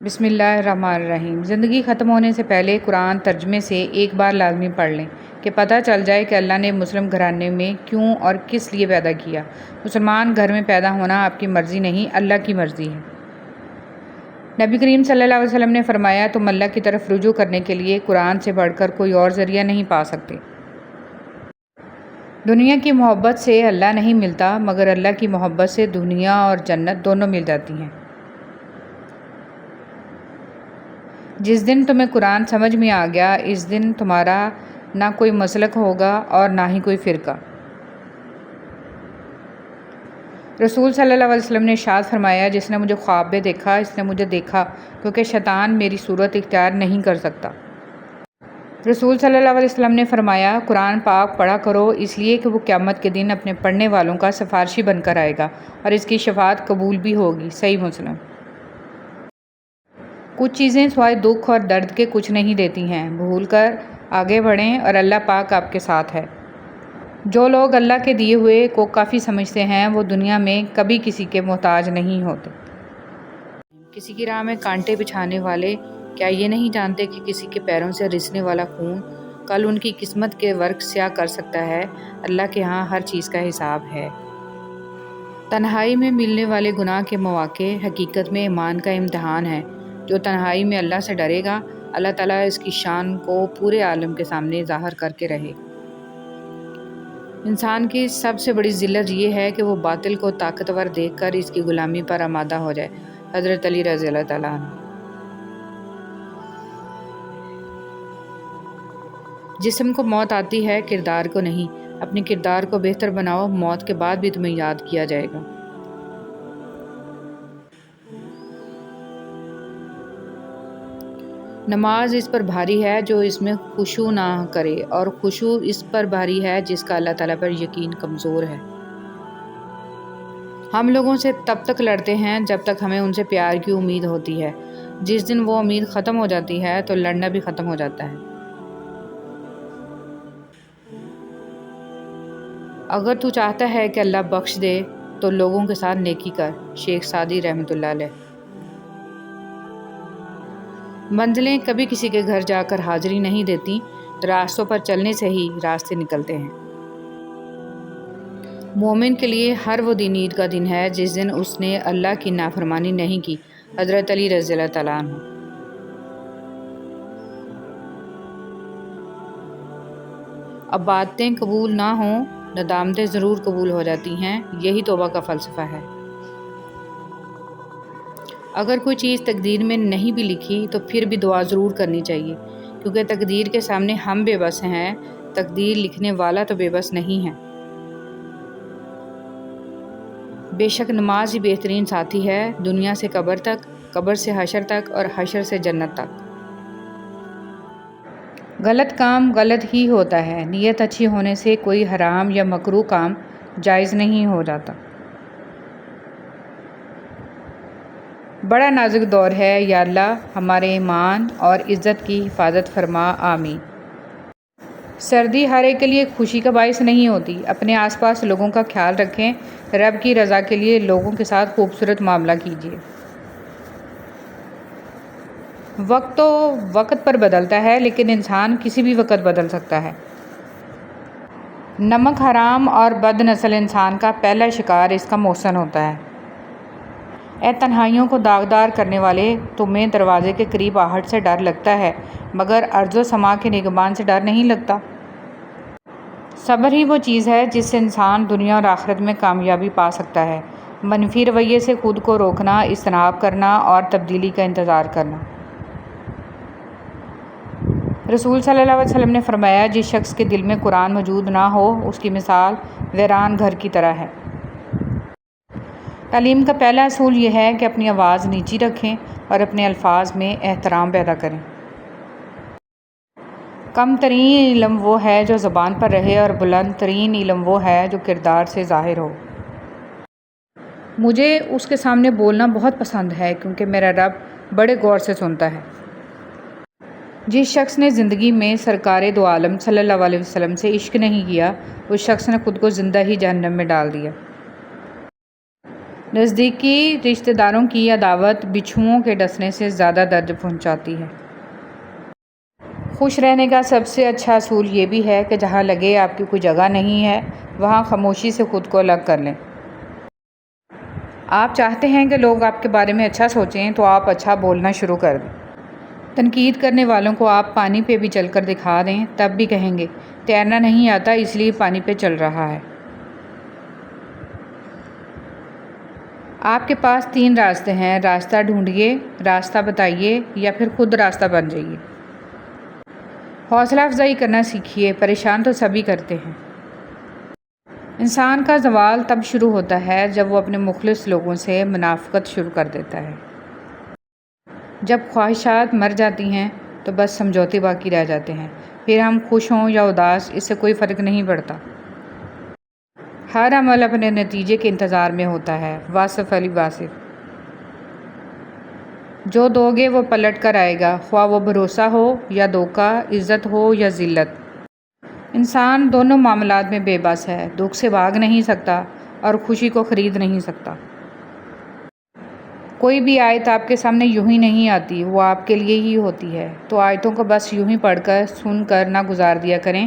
بسم اللہ الرحمن الرحیم۔ زندگی ختم ہونے سے پہلے قرآن ترجمے سے ایک بار لازمی پڑھ لیں کہ پتہ چل جائے کہ اللہ نے مسلم گھرانے میں کیوں اور کس لیے پیدا کیا۔ مسلمان گھر میں پیدا ہونا آپ کی مرضی نہیں، اللہ کی مرضی ہے۔ نبی کریم صلی اللہ علیہ وسلم نے فرمایا، تم اللہ کی طرف رجوع کرنے کے لیے قرآن سے بڑھ کر کوئی اور ذریعہ نہیں پا سکتے۔ دنیا کی محبت سے اللہ نہیں ملتا، مگر اللہ کی محبت سے دنیا اور جنت دونوں مل جاتی ہیں۔ جس دن تمہیں قرآن سمجھ میں آ گیا، اس دن تمہارا نہ کوئی مسلک ہوگا اور نہ ہی کوئی فرقہ۔ رسول صلی اللہ علیہ وسلم نے ارشاد فرمایا، جس نے مجھے خواب میں دیکھا، اس نے مجھے دیکھا، کیونکہ شیطان میری صورت اختیار نہیں کر سکتا۔ رسول صلی اللہ علیہ وسلم نے فرمایا، قرآن پاک پڑھا کرو، اس لیے کہ وہ قیامت کے دن اپنے پڑھنے والوں کا سفارشی بن کر آئے گا اور اس کی شفاعت قبول بھی ہوگی۔ صحیح مسلم۔ کچھ چیزیں سوائے دکھ اور درد کے کچھ نہیں دیتی ہیں، بھول کر آگے بڑھیں اور اللہ پاک آپ کے ساتھ ہے۔ جو لوگ اللہ کے دیے ہوئے کو کافی سمجھتے ہیں، وہ دنیا میں کبھی کسی کے محتاج نہیں ہوتے۔ کسی کی راہ میں کانٹے بچھانے والے کیا یہ نہیں جانتے کہ کسی کے پیروں سے رسنے والا خون کل ان کی قسمت کے ورق سیاہ کر سکتا ہے؟ اللہ کے ہاں ہر چیز کا حساب ہے۔ تنہائی میں ملنے والے گناہ کے مواقع حقیقت میں ایمان کا امتحان ہے۔ جو تنہائی میں اللہ سے ڈرے گا، اللہ تعالیٰ اس کی شان کو پورے عالم کے سامنے ظاہر کر کے رہے۔ انسان کی سب سے بڑی ذلت یہ ہے کہ وہ باطل کو طاقتور دیکھ کر اس کی غلامی پر آمادہ ہو جائے۔ حضرت علی رضی اللہ تعالیٰ عنہ۔ جسم کو موت آتی ہے، کردار کو نہیں۔ اپنے کردار کو بہتر بناؤ، موت کے بعد بھی تمہیں یاد کیا جائے گا۔ نماز اس پر بھاری ہے جو اس میں خشوع نہ کرے، اور خشوع اس پر بھاری ہے جس کا اللہ تعالیٰ پر یقین کمزور ہے۔ ہم لوگوں سے تب تک لڑتے ہیں جب تک ہمیں ان سے پیار کی امید ہوتی ہے۔ جس دن وہ امید ختم ہو جاتی ہے تو لڑنا بھی ختم ہو جاتا ہے۔ اگر تو چاہتا ہے کہ اللہ بخش دے تو لوگوں کے ساتھ نیکی کر۔ شیخ سعدی رحمۃ اللہ علیہ۔ منزلیں کبھی کسی کے گھر جا کر حاضری نہیں دیتی، راستوں پر چلنے سے ہی راستے نکلتے ہیں۔ مومن کے لیے ہر وہ دن عید کا دن ہے جس دن اس نے اللہ کی نافرمانی نہیں کی۔ حضرت علی رضی اللہ تعالیٰ عنہ۔ اب باتیں قبول نہ ہوں، ندامتیں ضرور قبول ہو جاتی ہیں، یہی توبہ کا فلسفہ ہے۔ اگر کوئی چیز تقدیر میں نہیں بھی لکھی تو پھر بھی دعا ضرور کرنی چاہیے، کیونکہ تقدیر کے سامنے ہم بے بس ہیں، تقدیر لکھنے والا تو بے بس نہیں ہے۔ بے شک نماز ہی بہترین ساتھی ہے، دنیا سے قبر تک، قبر سے حشر تک اور حشر سے جنت تک۔ غلط کام غلط ہی ہوتا ہے، نیت اچھی ہونے سے کوئی حرام یا مکروہ کام جائز نہیں ہو جاتا۔ بڑا نازک دور ہے، یا اللہ ہمارے ایمان اور عزت کی حفاظت فرما، آمین۔ سردی ہر ایک کے لیے خوشی کا باعث نہیں ہوتی۔ اپنے آس پاس لوگوں کا خیال رکھیں، رب کی رضا کے لیے لوگوں کے ساتھ خوبصورت معاملہ کیجیے۔ وقت تو وقت پر بدلتا ہے، لیکن انسان کسی بھی وقت بدل سکتا ہے۔ نمک حرام اور بد نسل انسان کا پہلا شکار اس کا محسن ہوتا ہے۔ اے تنہائیوں کو داغدار کرنے والے، تمہیں دروازے کے قریب آہٹ سے ڈر لگتا ہے، مگر ارض و سما کے نگہبان سے ڈر نہیں لگتا۔ صبر ہی وہ چیز ہے جس سے انسان دنیا اور آخرت میں کامیابی پا سکتا ہے۔ منفی رویے سے خود کو روکنا، اجتناب کرنا اور تبدیلی کا انتظار کرنا۔ رسول صلی اللہ علیہ وسلم نے فرمایا، جس شخص کے دل میں قرآن موجود نہ ہو، اس کی مثال ویران گھر کی طرح ہے۔ تعلیم کا پہلا اصول یہ ہے کہ اپنی آواز نیچی رکھیں اور اپنے الفاظ میں احترام پیدا کریں۔ کم ترین علم وہ ہے جو زبان پر رہے، اور بلند ترین علم وہ ہے جو کردار سے ظاہر ہو۔ مجھے اس کے سامنے بولنا بہت پسند ہے، کیونکہ میرا رب بڑے غور سے سنتا ہے۔ جس شخص نے زندگی میں سرکار دو عالم صلی اللہ علیہ وسلم سے عشق نہیں کیا، اس شخص نے خود کو زندہ ہی جہنم میں ڈال دیا۔ نزدیکی رشتہ داروں کی عداوت بچھوؤں کے ڈسنے سے زیادہ درد پہنچاتی ہے۔ خوش رہنے کا سب سے اچھا اصول یہ بھی ہے کہ جہاں لگے آپ کی کوئی جگہ نہیں ہے وہاں خاموشی سے خود کو الگ کر لیں۔ آپ چاہتے ہیں کہ لوگ آپ کے بارے میں اچھا سوچیں تو آپ اچھا بولنا شروع کر دیں۔ تنقید کرنے والوں کو آپ پانی پہ بھی چل کر دکھا دیں، تب بھی کہیں گے تیرنا نہیں آتا اس لیے پانی پہ چل رہا ہے۔ آپ کے پاس 3 راستے ہیں، راستہ ڈھونڈیے، راستہ بتائیے یا پھر خود راستہ بن جائیے۔ حوصلہ افزائی کرنا سیکھیے، پریشان تو سبھی کرتے ہیں۔ انسان کا زوال تب شروع ہوتا ہے جب وہ اپنے مخلص لوگوں سے منافقت شروع کر دیتا ہے۔ جب خواہشات مر جاتی ہیں تو بس سمجھوتے باقی رہ جاتے ہیں، پھر ہم خوش ہوں یا اداس اس سے کوئی فرق نہیں پڑتا۔ ہر عمل اپنے نتیجے کے انتظار میں ہوتا ہے۔ واصف علی واصف۔ جو دو گے وہ پلٹ کر آئے گا، خواہ وہ بھروسہ ہو یا دھوکہ، عزت ہو یا ذلت۔ انسان دونوں معاملات میں بے بس ہے، دکھ سے بھاگ نہیں سکتا اور خوشی کو خرید نہیں سکتا۔ کوئی بھی آیت آپ کے سامنے یوں ہی نہیں آتی، وہ آپ کے لیے ہی ہوتی ہے، تو آیتوں کو بس یوں ہی پڑھ کر سن کر نہ گزار دیا کریں۔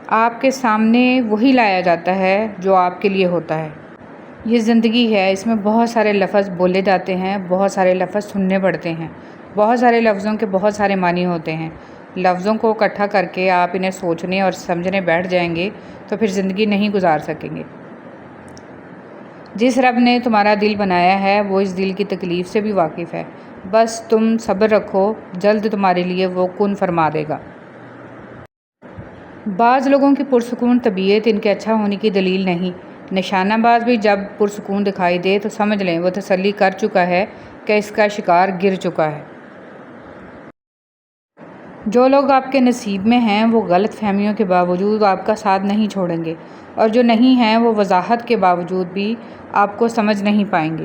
آپ کے سامنے وہی لایا جاتا ہے جو آپ کے لیے ہوتا ہے۔ یہ زندگی ہے، اس میں بہت سارے لفظ بولے جاتے ہیں، بہت سارے لفظ سننے پڑتے ہیں، بہت سارے لفظوں کے بہت سارے معنی ہوتے ہیں۔ لفظوں کو اکٹھا کر کے آپ انہیں سوچنے اور سمجھنے بیٹھ جائیں گے تو پھر زندگی نہیں گزار سکیں گے۔ جس رب نے تمہارا دل بنایا ہے وہ اس دل کی تکلیف سے بھی واقف ہے، بس تم صبر رکھو، جلد تمہارے لیے وہ کن فرما دے گا۔ بعض لوگوں کی پرسکون طبیعت ان کے اچھا ہونے کی دلیل نہیں۔ نشانہ باز بھی جب پرسکون دکھائی دے تو سمجھ لیں وہ تسلی کر چکا ہے کہ اس کا شکار گر چکا ہے۔ جو لوگ آپ کے نصیب میں ہیں وہ غلط فہمیوں کے باوجود آپ کا ساتھ نہیں چھوڑیں گے، اور جو نہیں ہیں وہ وضاحت کے باوجود بھی آپ کو سمجھ نہیں پائیں گے۔